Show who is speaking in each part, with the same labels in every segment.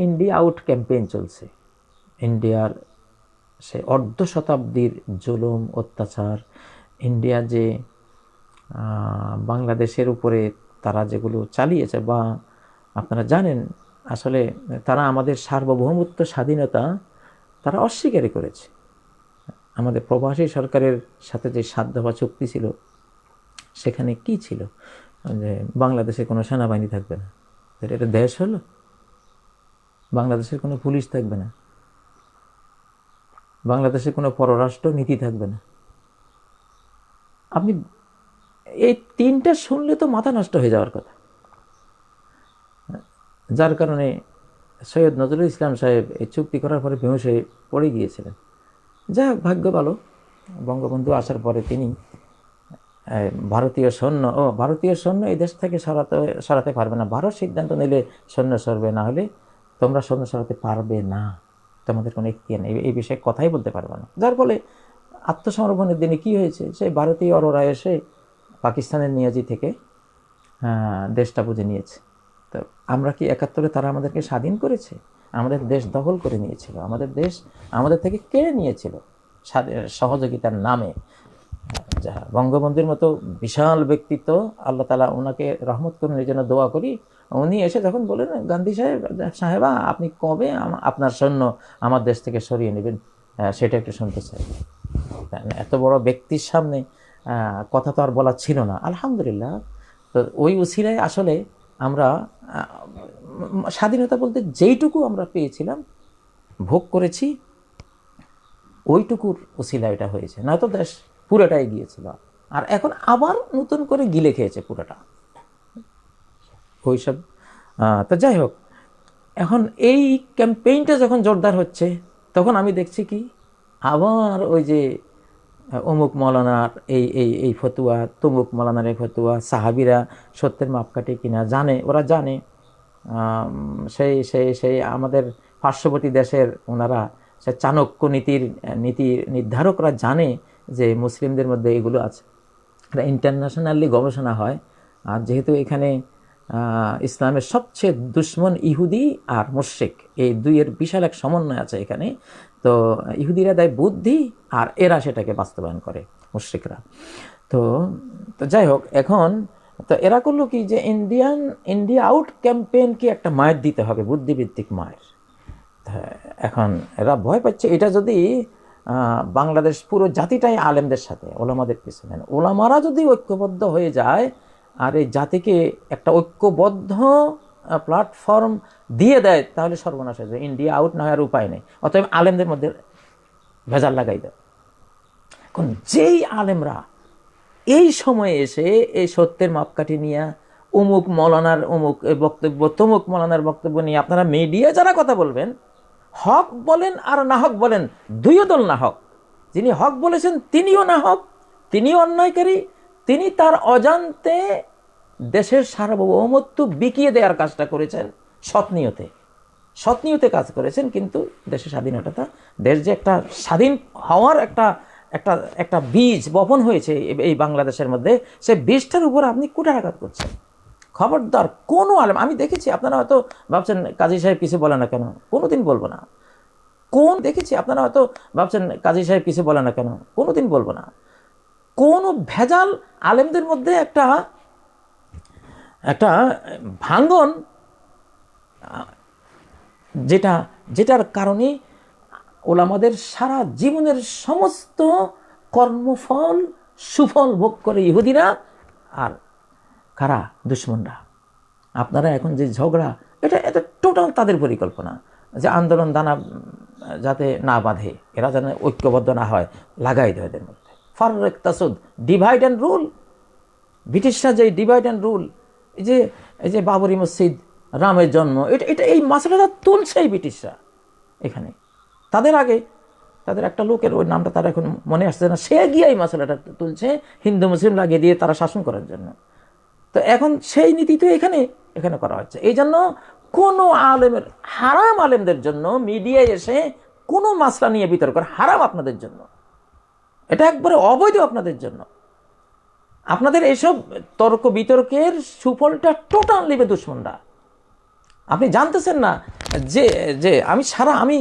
Speaker 1: India out campaign চলছে। ইন্ডিয়ার সে অর্ধ শতাব্দীর জুলুম অত্যাচার, ইন্ডিয়া যে বাংলাদেশের উপরে তারা যেগুলো চালিয়েছে, বা আপনারা জানেন আসলে তারা আমাদের সার্বভৌমত্ব স্বাধীনতা তারা অস্বীকারই করেছে। আমাদের প্রবাসী সরকারের সাথে যে 7 দফা চুক্তি ছিল, সেখানে কি ছিল যে বাংলাদেশে কোনো সেনাবাহিনী থাকবে না। এটা দেশ হলো? বাংলাদেশের কোনো পুলিশ থাকবে না, বাংলাদেশের কোনো পররাষ্ট্র নীতি থাকবে না। আপনি এই তিনটা শুনলে তো মাথা নষ্ট হয়ে যাওয়ার কথা। যার কারণে সৈয়দ নজরুল ইসলাম সাহেব এই চুক্তি করার পরে বেহুশ হয়ে পড়ে গিয়েছিলেন। যাই হোক, ভাগ্য ভালো, বঙ্গবন্ধু আসার পরে তিনি ভারতীয় সৈন্য এই দেশ থেকে সরাতে পারবে না। ভারত সিদ্ধান্ত নিলে সৈন্য সরবে, না হলে তোমরা সৈন্য সরাতে পারবে না, তোমাদের কোনো ইখতিয়ার নেই, এই বিষয়ে কথাই বলতে পারবে না। যার ফলে আত্মসমর্পণের দিনে কি হয়েছে, সেই ভারতীয় অরোরা এসে পাকিস্তানের নিয়াজি থেকে দেশটা বুঝে নিয়েছে। তো আমরা কি 71-এ তারা আমাদেরকে স্বাধীন করেছে? আমাদের দেশ দখল করে নিয়েছিল, আমাদের দেশ আমাদের থেকে কেড়ে নিয়েছিল সহযোগিতার নামে। যা বঙ্গবন্ধুর মতো বিশাল ব্যক্তিত্ব, আল্লাহ তাআলা ওনাকে রহমত করুন, এই জন্য দোয়া করি। উনি এসে যখন বলেন, গান্ধী সাহেবা আপনি কবে আপনার সৈন্য আমার দেশ থেকে সরিয়ে নেবেন, সেটা একটু শুনতে চাই। এত বড় ব্যক্তির সামনে কথা তো আর বলা ছিল না। আলহামদুলিল্লাহ, তো ওই উসিলায় আসলে আমরা স্বাধীনতা বলতে যেইটুকু আমরা পেয়েছিলাম, ভোগ করেছি, ওইটুকুর উসিলা এটা হয়েছে, না তো দেশ পুরোটাই গিয়েছিল। আর এখন আবার নতুন করে গিলে খেয়েছে পুরোটা ওইসব। তো যাই হোক, এখন এই ক্যাম্পেইনটা যখন জোরদার হচ্ছে, তখন আমি দেখছি কি আবার ওই যে অমুক মৌলানার এই এই এই ফতুয়া, তমুক মৌলানার এই ফতুয়া, সাহাবিরা সত্যের মাপকাঠি কিনা জানে, ওরা জানে। সেই সেই সেই আমাদের পার্শ্ববর্তী দেশের ওনারা, সে চাণক্য নীতি নির্ধারকরা জানে যে মুসলিমদের মধ্যে এগুলো আছে। এটা ইন্টারন্যাশনালি গবেষণা হয়। আর যেহেতু এখানে ইসলামের সবচেয়ে দুশ্মন ইহুদি আর মুশরিক, এই দুইয়ের বিশাল এক সমন্বয় আছে এখানে। তো ইহুদিরা দেয় বুদ্ধি, আর এরা সেটাকে বাস্তবায়ন করে, মুশরিকরা। তো তো যাই হোক, এখন তো এরা করলো কি যে ইন্ডিয়া আউট ক্যাম্পেইনকে একটা মায়ের দিতে হবে, বুদ্ধিভিত্তিক মায়ের। এখন এরা ভয় পাচ্ছে, এটা যদি বাংলাদেশ পুরো জাতিটাই আলেমদের সাথে ওলামাদের পিছনে, ওলামারা যদি ঐক্যবদ্ধ হয়ে যায় আর এই জাতিকে একটা ঐক্যবদ্ধ প্ল্যাটফর্ম দিয়ে দেয়, তাহলে সর্বনাশ হয়ে যায়। ইন্ডিয়া আউট না হয় আর উপায় নেই, অতএব আলেমদের মধ্যে ভেজাল লাগাই দেয়। এখন যেই আলেমরা এই সময়ে এসে এই সত্যের মাপকাঠি নিয়ে অমুক মৌলানার অমুক বক্তব্য, তমুক মৌলানার বক্তব্য নিয়ে আপনারা মিডিয়া যারা কথা বলবেন, হক বলেন আর না হক বলেন, দুইও দল না হক। যিনি হক বলেছেন তিনিও না হক, তিনিও অন্যায়কারী, তিনি তার অজান্তে দেশের সার্বভৌমত্ব বিকিয়ে দেওয়ার কাজটা করেছেন। সৎনিয়তে কাজ করেছেন, কিন্তু দেশের স্বাধীনতা, দেশ যে একটা স্বাধীন হওয়ার একটা একটা একটা বীজ বপন হয়েছে এই বাংলাদেশের মধ্যে, সে বীজটার উপর আপনি কুঠারাঘাত করছেন। খবরদার কোনো আলেম, আমি দেখেছি, আপনারা হয়তো ভাবছেন কাজী সাহেব কিছু বলে না কেন, কোনোদিন বলবো না। দেখেছি আপনারা হয়তো ভাবছেন কাজী সাহেব কিছু বলে না কেন, কোনোদিন বলবো না। কোন ভেজাল আলেমদের মধ্যে একটা একটা ভাঙ্গন, যেটার কারণে ওলামাদের সারা জীবনের সমস্ত কর্মফল সুফল ভোগ করে ইহুদিরা, আর কারা? দুশ্মনরা। আপনারা এখন যে ঝগড়া, এটা টোটাল তাদের পরিকল্পনা, যে আন্দোলন দানা যাতে না বাঁধে, এরা যেন ঐক্যবদ্ধ না হয়, লাগাই দেয় এদের মধ্যে। ফাররেক তাসুদ, ডিভাইড অ্যান্ড রুল। ব্রিটিশরা যে ডিভাইড অ্যান্ড রুল, এই যে বাবরি মসজিদ, রামের জন্ম, এটা এই মশলাটা তুলছে এই ব্রিটিশরা এখানে। তাদের আগে তাদের একটা লোকের, ওই নামটা তারা এখন মনে আসছে না, সে গিয়ে এই মশলাটা তুলছে হিন্দু মুসলিম লাগিয়ে দিয়ে তারা শাসন করার জন্য। তো এখন সেই নীতি তো এখানে করা হচ্ছে। এই জন্য কোনো আলেমের, হারাম আলেমদের জন্য মিডিয়ায় এসে কোনো মাসলা নিয়ে বিতর্ক করা হারাম আপনাদের জন্য, এটা একবারে অবৈধ আপনাদের জন্য। আপনাদের এসব তর্ক বিতর্কের সুফলটা টোটাল নেবে দুশ্মনরা। আপনি জানতেছেন না যে যে আমি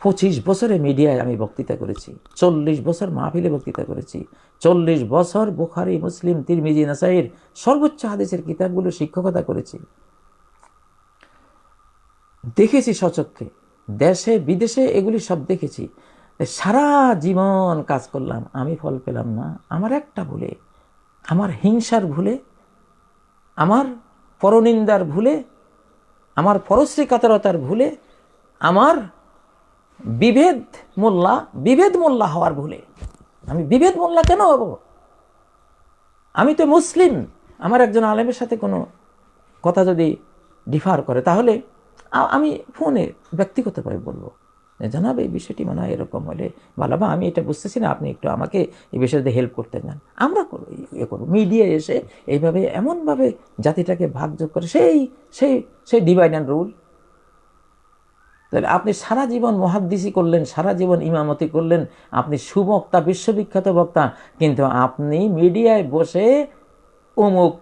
Speaker 1: 25 বছরে মিডিয়ায় আমি বক্তৃতা করেছি, 40 বছর মাহফিলে বক্তৃতা করেছি, 40 বছর বুখারী, মুসলিম, তিরমিজি, নাসাইর সর্বোচ্চ হাদিসের কিতাবগুলো শিক্ষকতা করেছি, দেখেছি সচক্ষে, দেশে বিদেশে এগুলি সব দেখেছি। সারা জীবন কাজ করলাম, আমি ফল পেলাম না। আমার একটা ভুলে, আমার হিংসার ভুলে, আমার পরনিন্দার ভুলে, আমার পরশ্রী কাতরতার ভুলে, আমার বিভেদ মোল্লা হওয়ার ভুলে। আমি বিভেদ মোল্লা কেন হব? আমি তো মুসলিম। আমার একজন আলেমের সাথে কোনো কথা যদি ডিফার করে, তাহলে আমি ফোনে ব্যক্তিগতভাবে বলবো, জানাবে এই বিষয়টি মনে হয় এরকম হলে ভালো, বা আমি এটা বুঝতেছি না, আপনি একটু আমাকে এই বিষয়তে হেল্প করতে যান। আমরা করবো মিডিয়া এসে এইভাবে এমনভাবে জাতিটাকে ভাগযোগ করে, সেই সেই সেই ডিভাইড অ্যান্ড রুল। তাহলে আপনি সারা জীবন মুহাদ্দিসি করলেন, সারা জীবন ইমামতি করলেন, আপনি সুবক্তা, বিশ্ববিখ্যাত বক্তা, কিন্তু আপনি মিডিয়ায় বসে অমুক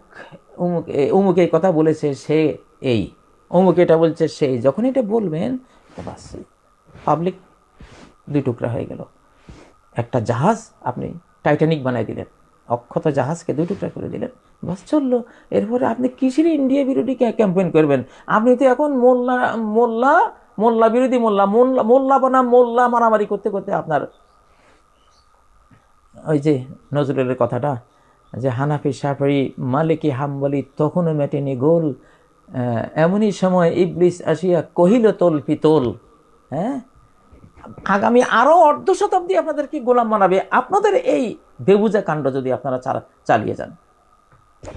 Speaker 1: অমুক অমুক এই কথা বলেছে, সে এই, অমুক এটা বলছে সেই, যখন এটা বলবেন তো বাস পাবলিক দুই টুকরা হয়ে গেল। একটা জাহাজ আপনি টাইটানিক বানাই দিলেন, অক্ষত জাহাজকে দুই টুকরা করে দিলেন, বাস চললো। এরপরে আপনি কিসের ইন্ডিয়া বিরোধী ক্যাম্পেইন করবেন? আপনি তো এখন মোল্লা মোল্লা মোল্লা বিরোধী মোল্লা মোল্লা মোল্লা বনাম মোল্লা মারামারি করতে করতে আপনার ওই যে নজরুলের কথাটা, যে হানাফি, শাফিঈ, মালিকি, হাম্বলি তখনও মেটেনি গোল, এমনই সময় ইবলিস আসিয়া কহিল তোল পিতল। হ্যাঁ, আগামী আরো অর্ধ শতাব্দী আপনাদেরকে গোলাম বানাবে আপনাদের এই বেবুজা কাণ্ড যদি আপনারা চালিয়ে যান।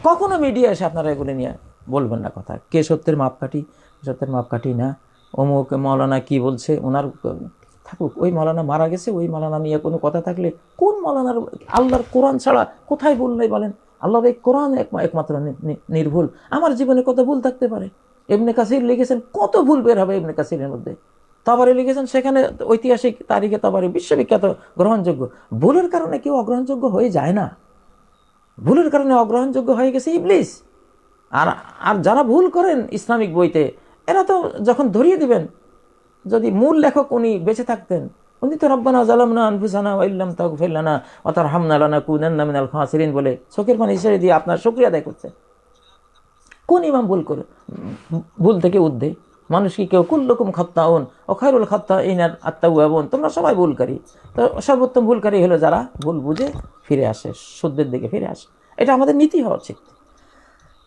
Speaker 1: কখনো মিডিয়া এসে আপনারা এগুলো নিয়ে বলবেন না কথা, কে সত্যের মাপকাঠি, সত্যের মাপকাঠি না, অমুক মৌলানা কি বলছে, ওনার থাকুক, ওই মৌলানা মারা গেছে, ওই মৌলানা নিয়ে কোনো কথা থাকলে কোন মৌলানার, আল্লাহর কোরআন ছাড়া কোথায় ভুল নেই বলেন? আল্লাহর এই কোরআন একমাত্র নির্ভুল। আমার জীবনে কত ভুল থাকতে পারে, ইবনে কাসির লিখেছেন, কত ভুল বের হবে ইবনে কাসিরের মধ্যে। তাবারি লিখেছেন, সেখানে ঐতিহাসিক তারিখে তাবারি বিশ্ববিখ্যাত, গ্রহণযোগ্য। ভুলের কারণে কেউ অগ্রহণযোগ্য হয়ে যায় না, ভুলের কারণে অগ্রহণযোগ্য হয়ে গেছে ইবলিস। আর আর যারা ভুল করেন ইসলামিক বইতে, এরা তো যখন ধরিয়ে দিবেন, যদি মূল লেখক উনি বেঁচে থাকতেন, উনি তো রব্বানা যালামনা আনফুসানা ওয়া ইল্লাম তাগফির লানা ওয়া তারহামনা লানাকুনান্না মিনাল খাসিরিন বলে চোখের পানি ছেড়ে দিয়ে আপনার শুকরিয়া আদায় করছেন। কোন ইমাম ভুল করে, ভুল থেকে ঊর্ধ্বে? মানুষ কি কেউ? কুল্লুকুম খাত্তাউন ও খায়রুল খাত্তাইনাত আত-তাওয়াবুন, তোমরা সবাই ভুলকারী, তো সর্বোত্তম ভুলকারী হলো যারা ভুল বুঝে ফিরে আসে, শুদ্ধের দিকে ফিরে আসে। এটা আমাদের নীতি হওয়া উচিত।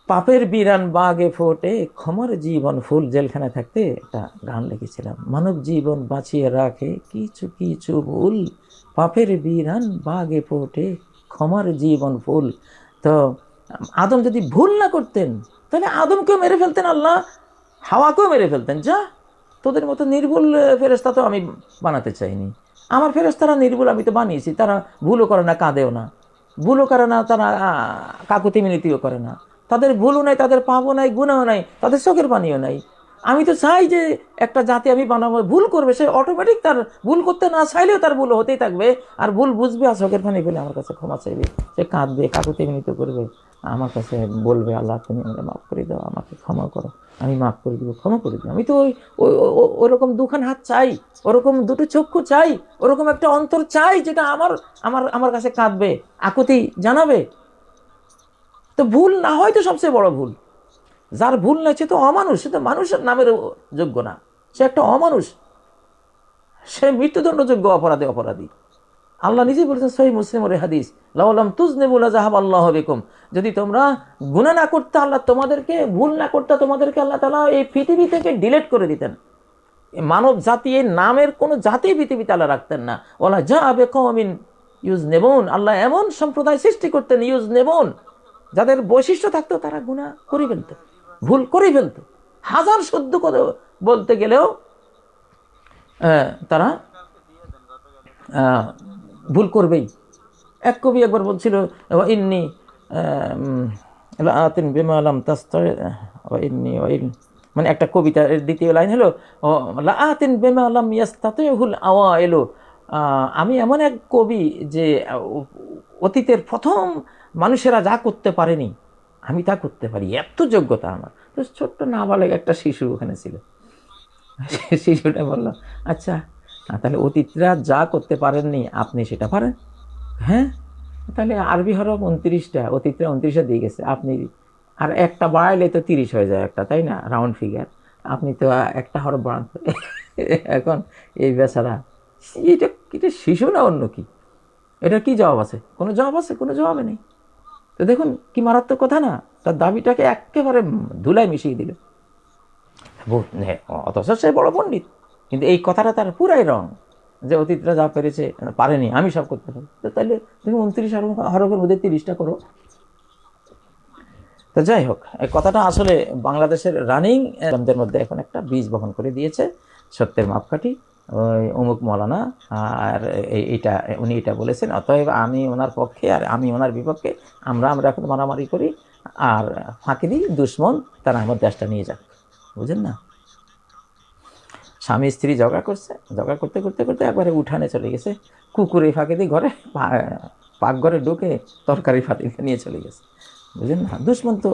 Speaker 1: পাপের বিরান বাগে ফোটে, ক্ষমার জীবন ফুল। জেলখানায় থাকতে একটা গান লিখেছিলাম, মানব জীবন বাঁচিয়ে রাখে কিছু কিছু ভুল, পাপের বিরান বাগে ফোটে, ক্ষমার জীবন ফুল। তো আদম যদি ভুল না করতেন, তাহলে আদমকেও মেরে ফেলতেন আল্লাহ, হাওয়াকেও মেরে ফেলতেন। যা, তোদের মতো নির্ভুল ফেরেশতা তো আমি বানাতে চাইনি। আমার ফেরেশতারা নির্ভুল, আমি তো বানিয়েছি। তারা ভুলও করে না, কাঁদেও না, ভুলও করে না, তারা কাকুতি মিনতিও করে না, তাদের ভুলও নাই, তাদের পাপও নাই, গুনাহও নাই, তাদের চোখের পানিও নাই। আমি তো চাই যে একটা জাতি আমি বানাবো, ভুল করবে সে অটোমেটিক, তার ভুল করতে না চাইলেও তার ভুল হতেই থাকবে, আর ভুল বুঝবে, আর চোখের পানি ফেলে আমার কাছে ক্ষমা চাইবে, সে কাঁদবে, কাকুতি মিনতি করবে, আমার কাছে বলবে, আল্লাহ তুমি আমাকে মাফ করে দাও, আমাকে ক্ষমা করো, আমি মাফ করে দিব, ক্ষমা করে দিব। আমি তো ওরকম দুখান হাত চাই, ওরকম দুটো চক্ষু চাই, ওরকম একটা অন্তর চাই, যেটা আমার আমার আমার কাছে কাঁদবে, আকুতি জানাবে। তো ভুল না হয় তো সবচেয়ে বড় ভুল। যার ভুল নাই সে তো অমানুষ, সে তো মানুষের নামের যোগ্য না, সে একটা অমানুষ, সে মৃত্যুদণ্ডযোগ্য অপরাধী। আল্লাহ নিজে বলেছেন সহিহ মুসলিমের হাদিস, লাউলাম তুজনিবু লাযাহাব আল্লাহু বিকুম, যদি তোমরা গুনাহ না করতে, আল্লাহ তোমাদেরকে, ভুল না করতে, তোমাদেরকে আল্লাহ তাআলা এই পৃথিবী থেকে ডিলিট করে দিতেন। মানব জাতি, এই নামের কোনো জাতি পৃথিবীতে আল্লাহ রাখতেন না। ওয়ালা জাআ বিকওমিন ইউজনিবুন, আল্লাহ এমন সম্প্রদায় সৃষ্টি করতেন, ইউজনিবুন, যাদের বৈশিষ্ট্য থাকতো তারা গুনাহ করে ফেলতো, ভুল করে ফেলতো, হাজার শুদ্ধ করে বলতে গেলেও তারা ভুল করবেই। এক কবি একবার বলছিল, ইন্নি আতিন বিমা লাম তাস্তারি, ইন্নি মানে একটা কবিতার দ্বিতীয় লাইন হলো, আতিন বিমা লাম ইয়াস্তাতিহুল আওয়াইলু, আমি এমন এক কবি যে অতীতের প্রথম মানুষেরা যা করতে পারেনি আমি তা করতে পারি, এত যোগ্যতা আমার। তো ছোট্ট নাবালক একটা শিশু ওখানে ছিল। শিশুটা বলল, আচ্ছা তাহলে অতীতরা যা করতে পারেননি আপনি সেটা পারেন? হ্যাঁ, তাহলে আরবি হরফ 29টা, অতীতরা 29টা দিয়ে গেছে, আপনি আর একটা বাড়াইলে তো 30 হয়ে যায় একটা, তাই না, রাউন্ড ফিগার। আপনি তো একটা হরফ বাড়ান। এখন এই বেচারা, এটা এটা শিশু না অন্য কি? এটা কি জবাব আছে? কোনো জবাব আছে? কোনো জবাবে নেই। তো দেখুন কি মারাত্মক কথা না, তার দাবিটাকে একেবারে ধুলায় মিশিয়ে দিল। অথচ সে বড় পণ্ডিত, কিন্তু এই কথাটা তার পুরাই রং, যে অতীতরা যা পেরেছে পারেনি, আমি সব করতে পারি। তো তাহলে তুমি 29 হরফের মধ্যে 30টা করো। তো যাই হোক, এই কথাটা আসলে বাংলাদেশের রানিং মধ্যে এখন একটা বীজ বহন করে দিয়েছে, সত্যের মাপকাঠি ওই অমুক মৌলানা। আর এইটা উনি এটা বলেছেন, অতএব আমি ওনার পক্ষে আর আমি ওনার বিপক্ষে, আমরা এখন মারামারি করি আর ফাঁকি দিই, দুশ্মন তারা আমার দেশটা নিয়ে যাক। বুঝেন না? স্বামী স্ত্রী ঝগড়া করছে, ঝগড়া করতে করতে করতে একবারে উঠানে চলে গেছে, কুকুরে ফাঁকি দিয়ে ঘরে পাকঘরে ঢুকে তরকারি ফাঁকি নিয়ে চলে গেছে। বুঝলেন না? দুশ্মন তো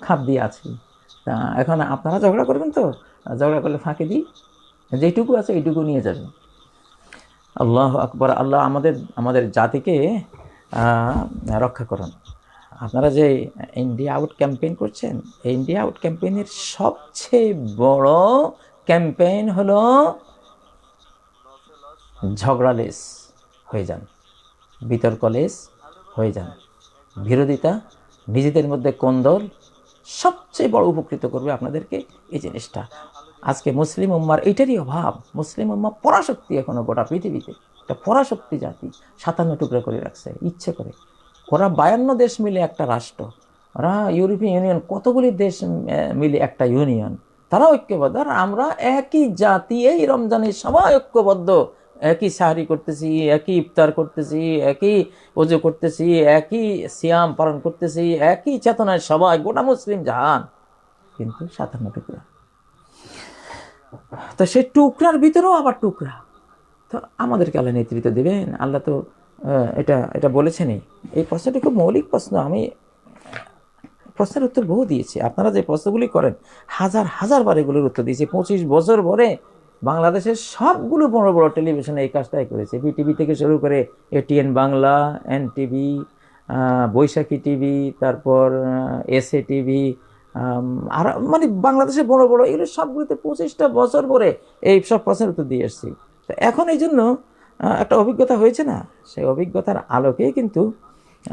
Speaker 1: খাপ দিয়ে আছে। তা এখন আপনারা ঝগড়া করবেন তো, ঝগড়া করলে ফাঁকি দিই, যেটুকু আছে এইটুকু নিয়ে যাবেন। আল্লাহ আকবর। আল্লাহ আমাদের জাতিকে রক্ষা করুন। আপনারা যে ইন্ডিয়া আউট ক্যাম্পেইন করছেন, এই ইন্ডিয়া আউট ক্যাম্পেইনের সবচেয়ে বড় ক্যাম্পেইন হলো ঝগড়ালেস হয়ে যান, বিতর্কলেস হয়ে যান, বিরোধিতা, নিজেদের মধ্যে কোন্দল, সবচেয়ে বড় উপকৃত করবে আপনাদেরকে এই জিনিসটা। আজকে মুসলিম উম্মার এটারই অভাব। মুসলিম উম্মা পরাশক্তি এখনো গোটা পৃথিবীতে, একটা পরাশক্তি জাতি 57 টুকরা করে রাখছে ইচ্ছে করে। ওরা 52 দেশ মিলে একটা রাষ্ট্র, ওরা ইউরোপিয়ান ইউনিয়ন, কতগুলি দেশ মিলে একটা ইউনিয়ন, তারা ঐক্যবদ্ধ। আর আমরা একই জাতি, এই রমজানে সবাই ঐক্যবদ্ধ, একই সাহরি করতেছি, একই ইফতার করতেছি, একই ওযু করতেছি, একই সিয়াম পালন করতেছি, একই চেতনায় সবাই, গোটা মুসলিম জাহান, কিন্তু 57 টুকরা। তো সেই টুকরার ভিতরেও আবার টুকরা। তো আমাদেরকে আল্লাহ নেতৃত্ব দেবেন। আল্লাহ তো এটা এটা বলেছেনই। এই প্রশ্নটি খুব মৌলিক প্রশ্ন। আমি প্রশ্নের উত্তর বহু দিয়েছি, আপনারা যে প্রশ্নগুলি করেন হাজার হাজার বার এগুলোর উত্তর দিয়েছি। 25 বছর পরে বাংলাদেশের সবগুলো বড় বড় টেলিভিশনে এই কাজটাই করেছে। বিটিভি থেকে শুরু করে এটিএন বাংলা, এনটিভি, বৈশাখী টিভি, তারপর এসএ টিভি, আর মানে বাংলাদেশের বড় বড় এগুলো সবগুলোতে 25টা বছর পরে এই সব প্রশ্নের উত্তর দিয়ে এসেছি। তো এখন এই জন্য একটা অভিজ্ঞতা হয়েছে না, সেই অভিজ্ঞতার আলোকেই কিন্তু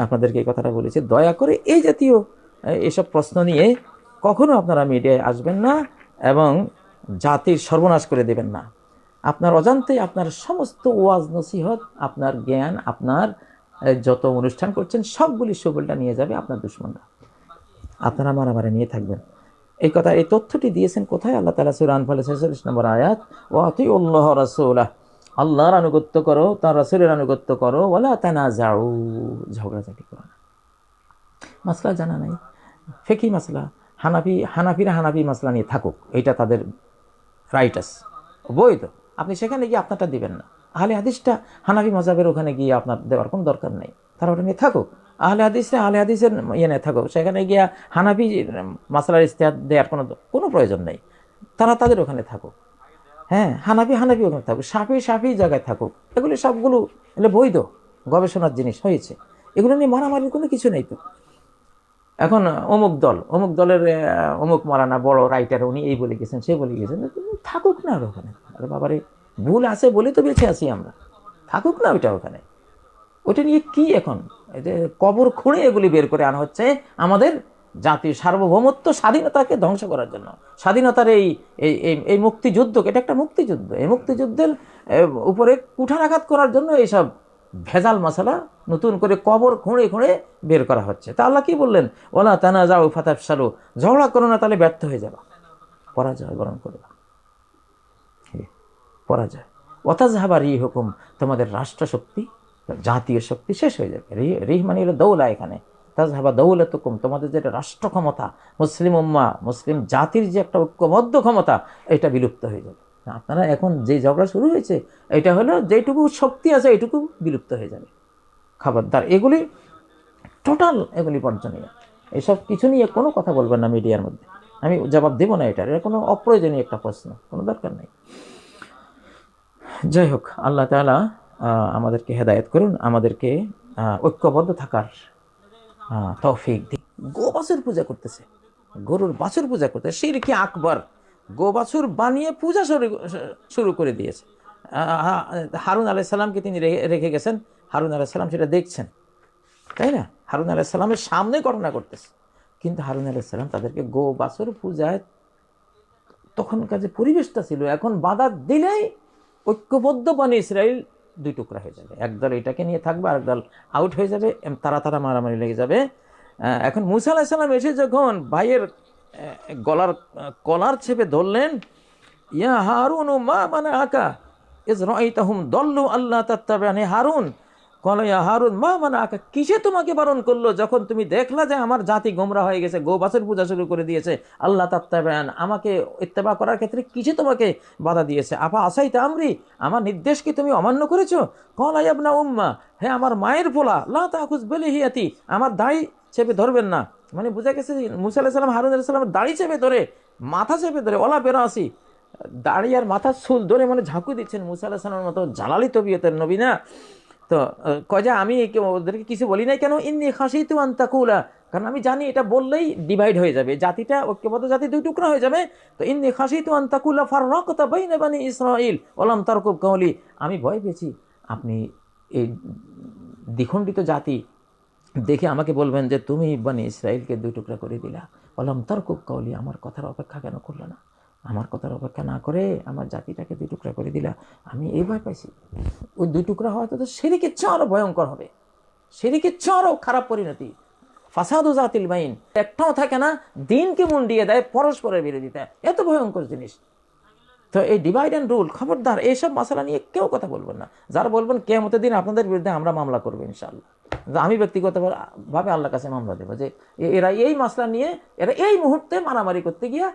Speaker 1: আপনাদেরকে এই কথাটা বলেছি। দয়া করে এই জাতীয় এসব প্রশ্ন নিয়ে কখনো আপনারা মিডিয়ায় আসবেন না এবং জাতির সর্বনাশ করে দেবেন না। আপনার অজান্তে আপনার সমস্ত ওয়াজ নসিহত, আপনার জ্ঞান, আপনার যত অনুষ্ঠান করছেন সবগুলি সবলটা নিয়ে যাবে আপনার দুশমনরা। আপনারা মারামারি নিয়ে থাকবেন। এই কথা, এই তথ্যটি দিয়েছেন কোথায়? আল্লাহ তাআলা সূরা আনফালের 46 নম্বর আয়াত, ওয়া আতিউল্লাহ রাসূলাহ, আল্লাহর আনুগত্য করো, তার রাসূলের আনুগত্য করো, ওয়ালা তানাজাউ, ঝগড়াঝাটি করো না। মাসলা জানা নাই, ফিকহি মাসলা, হানাফিরা হানাফি মাসলা নিয়ে থাকুক, এটা তাদের রাইট আছে, বৈধ। আপনি সেখানে গিয়ে আপনারটা দিবেন না। আহলে হাদিসটা হানাফি মাযহাবের ওখানে গিয়ে আপনার দেওয়ার কোনো দরকার নেই, তারা ওটা নিয়ে থাকুক। আহলে হাদিসের ইয়ে নিয়ে থাকুক, সেখানে গিয়া হানাফি মাসলার ইজতিহাদ দেওয়ার কোনো প্রয়োজন নেই, তারা তাদের ওখানে থাকুক। হ্যাঁ, হানাফি ওখানে থাকুক, সাফি জায়গায় থাকুক। এগুলি সবগুলো এগুলো বৈধ গবেষণার জিনিস হয়েছে, এগুলো নিয়ে মারামারির কোনো কিছু নেই তো। এখন অমুক দলের অমুক মারানা বড় রাইটার, উনি এই বলে গেছেন, সে বলে গেছেন, থাকুক না আর ওখানে। আরে বাবারে, ভুল আছে বলে তো বেঁচে আছি আমরা, থাকুক না ওইটা ওখানে। ওটা নিয়ে কি এখন এই যে কবর খুঁড়ে এগুলি বের করে আনা হচ্ছে আমাদের জাতির সার্বভৌমত্ব, স্বাধীনতাকে ধ্বংস করার জন্য। স্বাধীনতার এই মুক্তিযুদ্ধকে, এটা একটা মুক্তিযুদ্ধ, এই মুক্তিযুদ্ধের উপরে কুঠারাঘাত করার জন্য এইসব ভেজাল মশলা নতুন করে কবর খুঁড়ে খুঁড়ে বের করা হচ্ছে। তা আল্লাহ কি বললেন? ওয়ালা তানাজাউ ফাতাফশালু, ঝগড়া করো না তাহলে ব্যর্থ হয়ে যাবা, পরাজয় বরণ করবা, পরাজয়। ওয়াতাযহাবা রিহুকুম, তোমাদের রাষ্ট্রশক্তি, জাতীয় শক্তি শেষ হয়ে যাবে। রিহ মানে হলো দৌলা, এখানে তাযহাবা দৌলাতুকুম, তোমাদের যেটা রাষ্ট্র ক্ষমতা, মুসলিম উম্মাহ, মুসলিম জাতির যে একটা ঐক্যবদ্ধ ক্ষমতা, এটা বিলুপ্ত হয়ে যাবে। আপনারা এখন যে ঝগড়া শুরু হয়েছে, এটা হলো যেটুকু শক্তি আছে এটুকু বিলুপ্ত হয়ে যাবে। খবরদার, এগুলি টোটাল, এগুলি বর্জনীয়। এসব কিছু নিয়ে কোনো কথা বলবেন না মিডিয়ার মধ্যে। আমি জবাব দেবো না এটার, এটা কোনো অপ্রয়োজনীয় একটা প্রশ্ন, কোনো দরকার নেই। যাই হোক, আল্লাহ তাআলা আমাদেরকে হেদায়েত করুন, আমাদেরকে ঐক্যবদ্ধ থাকার তৌফিক দিন। গো বাছুর পূজা করতেছে, গরুর বাছুর পূজা করতেছে, শিরকে আকবর। গো বাছুর বানিয়ে পূজা শুরু করে দিয়েছে। হারুন আলাইহিস সালামকে তিনি রেখে গেছেন, হারুন আলাইহিস সালাম সেটা দেখছেন, তাই না? হারুন আলাইহিস সালামের সামনে ঘটনা করতেছে, কিন্তু হারুন আলাইহিস সালাম তাদেরকে গো বাছুর পূজায়, তখনকার যে পরিবেশটা ছিল, এখন বাধা দিলেই ঐক্যবদ্ধ বনি ইসরাইল দুই টুকরা হয়ে যাবে, একদল এটাকে নিয়ে থাকবে, আরেকদল আউট হয়ে যাবে, তারা মারামারি লেগে যাবে। এখন মুসা আলাইহিস সালাম এসে যখন ভাইয়ের গলার কলার চেপে ধরলেন, ইয়া হারুন মা মানে আকা ইজ রাআইতাহুম দল্লু আল্লাহ তাত্তাবিআনি, হারুন কলা ইয়া হারুন মা মানে আকা, কিসে তোমাকে বারণ করলো যখন তুমি দেখলা যে আমার জাতি গোমরা হয়ে গেছে, গো বাছুর পূজা শুরু করে দিয়েছে, আল্লাহ তাত্তাবিআন আমাকে ইত্তেবা করার ক্ষেত্রে কিসে তোমাকে বাধা দিয়েছে? আফা আসাইতা আমরি, আমার নির্দেশ কি তুমি অমান্য করেছো? কলা ইয়া ইবনা উম্মা, হে আমার মায়ের পোলা, লা তাখুজ বিলিহিয়াতি, আমার দাড়ি চেপে ধরবেন না। মানে বোঝা গেছে মুসা আলাইহিস সালাম হারুন আলাইহিস সালামের দাড়ি চেপে ধরে, মাথা চেপে ধরে, ওলা বেরাসি, দাড়ি আর মাথার চুল ধরে মানে ঝাঁকু দিচ্ছেন। মুসা আলাইহিস সালামের মতো জালালি তবিয়তের নবী না। তো কয় যে আমি ওদেরকে কিছু বলি নাই কেন, ইন্নী খাশিতু আন তাকুলা, কারণ আমি জানি এটা বললেই ডিভাইড হয়ে যাবে, জাতিটা ঐক্যবদ্ধ জাতি দুই টুকরা হয়ে যাবে। তো ইন্নী খাশিতু আন তাকুলা ফাররাকতা বাইনা বানি ইসরাঈল ওয়া লাম তারকুব কওলি, আমি ভয় পেয়েছি আপনি এই দ্বিখণ্ডিত জাতি দেখে আমাকে বলবেন যে তুমি বানি ইসরাইলকে দুই টুকরা করে দিলা, ওয়া লাম তারকুব কওলি, আমার কথার অপেক্ষা কেন করলো না, আমার কথার অপেক্ষা না করে আমার জাতিটাকে দুই টুকরা করে দিলা। আমি এই ভয় পাইছি, ওই দুই টুকরা হয়তো তো শিরকের চেয়ে আরো ভয়ঙ্কর হবে, শিরকের চেয়ে আরো খারাপ পরিণতি, ফাসাদু জাতিল বাইন, একটাও থাকে না, দিনকে মুন্ডিয়ে দেয় পরস্পরের বিরোধিতা, এত ভয়ঙ্কর জিনিস। তো এই ডিভাইড অ্যান্ড রুল, খবরদার এইসব মশলা নিয়ে কেউ কথা বলবেন না। যারা বলবেন কিয়ামতের দিন আপনাদের বিরুদ্ধে আমরা মামলা করবো ইনশাআল্লাহ, আমি ব্যক্তিগতভাবে আল্লাহর কাছে মামলা দেবো যে এরা এই মশলা নিয়ে, এরা এই মুহূর্তে মারামারি করতে গিয়া